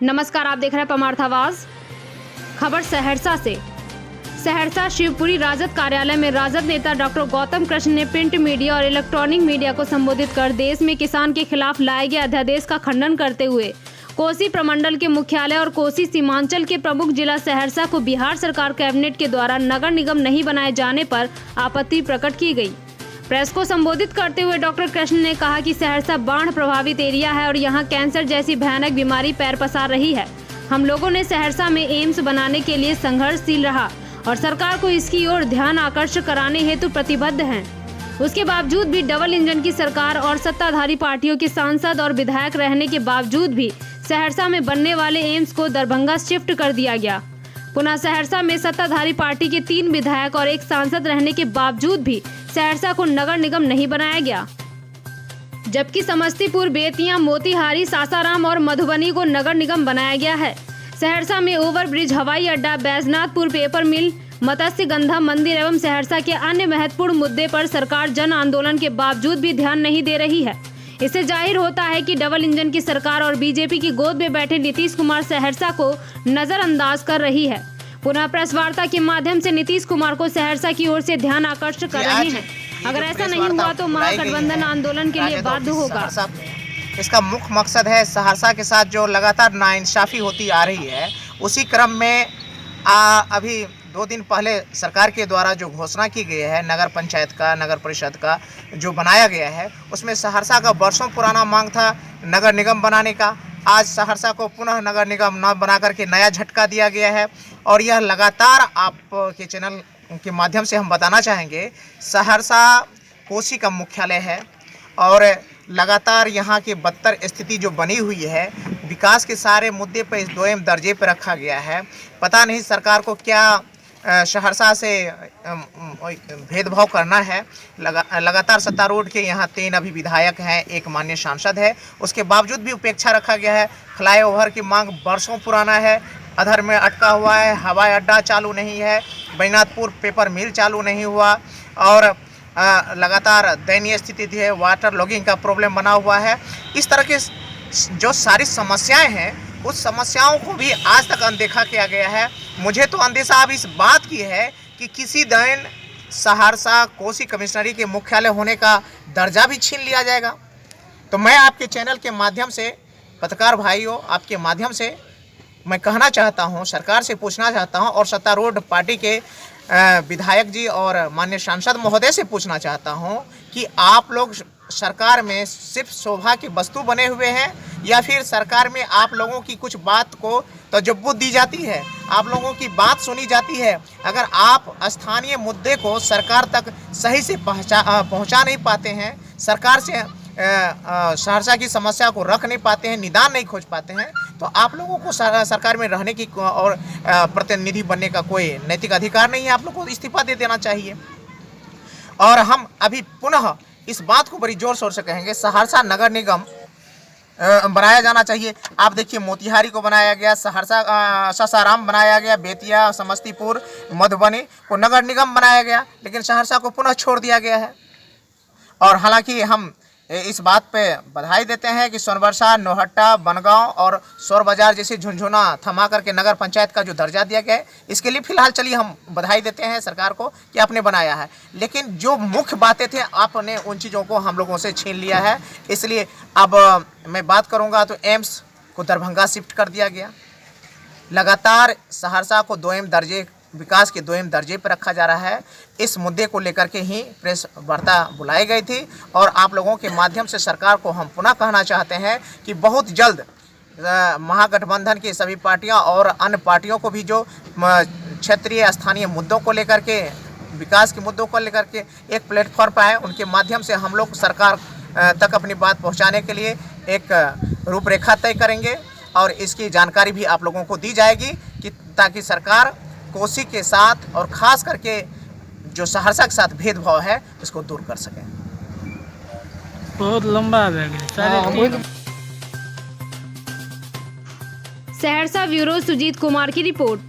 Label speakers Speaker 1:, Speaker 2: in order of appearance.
Speaker 1: नमस्कार, आप देख रहे हैं परमार्थ आवाज। खबर सहरसा से। सहरसा शिवपुरी राजद कार्यालय में राजद नेता डॉक्टर गौतम कृष्ण ने प्रिंट मीडिया और इलेक्ट्रॉनिक मीडिया को संबोधित कर देश में किसान के खिलाफ लाए गए अध्यादेश का खंडन करते हुए कोसी प्रमंडल के मुख्यालय और कोसी सीमांचल के प्रमुख जिला सहरसा को बिहार सरकार कैबिनेट के द्वारा नगर निगम नहीं बनाए जाने पर आपत्ति प्रकट की गई। प्रेस को संबोधित करते हुए डॉक्टर कृष्ण ने कहा कि सहरसा बाढ़ प्रभावित एरिया है और यहां कैंसर जैसी भयानक बीमारी पैर पसार रही है। हम लोगों ने सहरसा में एम्स बनाने के लिए संघर्षशील रहा और सरकार को इसकी ओर ध्यान आकर्षित कराने हेतु प्रतिबद्ध हैं। उसके बावजूद भी डबल इंजन की सरकार और सत्ताधारी पार्टियों के सांसद और विधायक रहने के बावजूद भी सहरसा में बनने वाले एम्स को दरभंगा शिफ्ट कर दिया गया। पुनः सहरसा में सत्ताधारी पार्टी के 3 विधायक और 1 सांसद रहने के बावजूद भी सहरसा को नगर निगम नहीं बनाया गया, जबकि समस्तीपुर, बेतिया, मोतिहारी, सासाराम और मधुबनी को नगर निगम बनाया गया है। सहरसा में ओवरब्रिज, हवाई अड्डा, बैजनाथपुर पेपर मिल, मत्स्य गंधा मंदिर एवं सहरसा के अन्य महत्वपूर्ण मुद्दे पर सरकार जन आंदोलन के बावजूद भी ध्यान नहीं दे रही है। इससे जाहिर होता है कि डबल इंजन की सरकार और बीजेपी की गोद में बैठे नीतीश कुमार सहरसा को नजरअंदाज कर रही है। पुनः प्रेस वार्ता के माध्यम से नीतीश कुमार को सहरसा की ओर से ध्यान आकर्षित कर रहे हैं। अगर ऐसा नहीं हुआ तो महागठबंधन आंदोलन के लिए बाध्य होगा।
Speaker 2: इसका मुख्य मकसद है सहरसा के साथ जो लगातार नाइंसाफी होती आ रही है, उसी क्रम में अभी 2 दिन पहले सरकार के द्वारा जो घोषणा की गई है नगर पंचायत का, नगर परिषद का जो बनाया गया है, उसमें सहरसा का वर्षों पुराना मांग था नगर निगम बनाने का। आज सहरसा को पुनः नगर निगम न बना करके नया झटका दिया गया है और यह लगातार आपके चैनल के माध्यम से हम बताना चाहेंगे, सहरसा कोसी का मुख्यालय है और लगातार यहाँ की बदतर स्थिति जो बनी हुई है, विकास के सारे मुद्दे पर इस दोयम दर्जे पर रखा गया है। पता नहीं सरकार को क्या सहरसा से भेदभाव करना है। लगातार सत्तारूढ़ के यहाँ 3 अभी विधायक हैं, 1 माननीय सांसद है, उसके बावजूद भी उपेक्षा रखा गया है। फ्लाईओवर की मांग वर्षों पुराना है, अधर में अटका हुआ है। हवाई अड्डा चालू नहीं है, बैजनाथपुर पेपर मिल चालू नहीं हुआ और लगातार दयनीय स्थिति है, वाटर लॉगिंग का प्रॉब्लम बना हुआ है। इस तरह के जो सारी समस्याएं हैं, उस समस्याओं को भी आज तक अनदेखा किया गया है। मुझे तो अंदेशा अब इस बात की है कि किसी दिन सहरसा कोसी कमिश्नरी के मुख्यालय होने का दर्जा भी छीन लिया जाएगा। तो मैं आपके चैनल के माध्यम से, पत्रकार भाइयों, आपके माध्यम से मैं कहना चाहता हूं, सरकार से पूछना चाहता हूं और सत्तारूढ़ पार्टी के विधायक जी और माननीय सांसद महोदय से पूछना चाहता हूं कि आप लोग सरकार में सिर्फ शोभा की वस्तु बने हुए हैं या फिर सरकार में आप लोगों की कुछ बात को तजब्बुत दी जाती है, आप लोगों की बात सुनी जाती है। अगर आप स्थानीय मुद्दे को सरकार तक सही से पहुंचा नहीं पाते हैं, सरकार से सहरसा की समस्या को रख नहीं पाते हैं, निदान नहीं खोज पाते हैं, तो आप लोगों को सरकार में रहने की और प्रतिनिधि बनने का कोई नैतिक अधिकार नहीं है। आप लोगों को इस्तीफा दे देना चाहिए। और हम अभी पुनः इस बात को बड़ी जोर शोर से कहेंगे, सहरसा नगर निगम बनाया जाना चाहिए। आप देखिए, मोतिहारी को बनाया गया, सहरसा सासाराम बनाया गया, बेतिया, समस्तीपुर, मधुबनी को नगर निगम बनाया गया, लेकिन सहरसा को पुनः छोड़ दिया गया है। और हालांकि हम इस बात पे बधाई देते हैं कि सोनबरसा, नौहट्टा, बनगांव और सौर बाजार जैसे झुंझुना थमा करके नगर पंचायत का जो दर्जा दिया गया है, इसके लिए फिलहाल चलिए हम बधाई देते हैं सरकार को कि आपने बनाया है। लेकिन जो मुख्य बातें थे, आपने उन चीज़ों को हम लोगों से छीन लिया है। इसलिए अब मैं बात करूँगा तो एम्स को दरभंगा शिफ्ट कर दिया गया। लगातार सहरसा को विकास के 2 दर्जे पर रखा जा रहा है। इस मुद्दे को लेकर के ही प्रेस वार्ता बुलाई गई थी और आप लोगों के माध्यम से सरकार को हम पुनः कहना चाहते हैं कि बहुत जल्द महागठबंधन की सभी पार्टियां और अन्य पार्टियों को भी जो क्षेत्रीय स्थानीय मुद्दों को लेकर के, विकास के मुद्दों को लेकर के एक प्लेटफॉर्म पर आए, उनके माध्यम से हम लोग सरकार तक अपनी बात पहुँचाने के लिए एक रूपरेखा तय करेंगे और इसकी जानकारी भी आप लोगों को दी जाएगी कि ताकि सरकार कोसी के साथ और खास करके जो सहरसा के साथ भेदभाव है, इसको दूर कर सके।
Speaker 3: बहुत लंबा
Speaker 1: सहरसा ब्यूरो सुजीत कुमार की रिपोर्ट।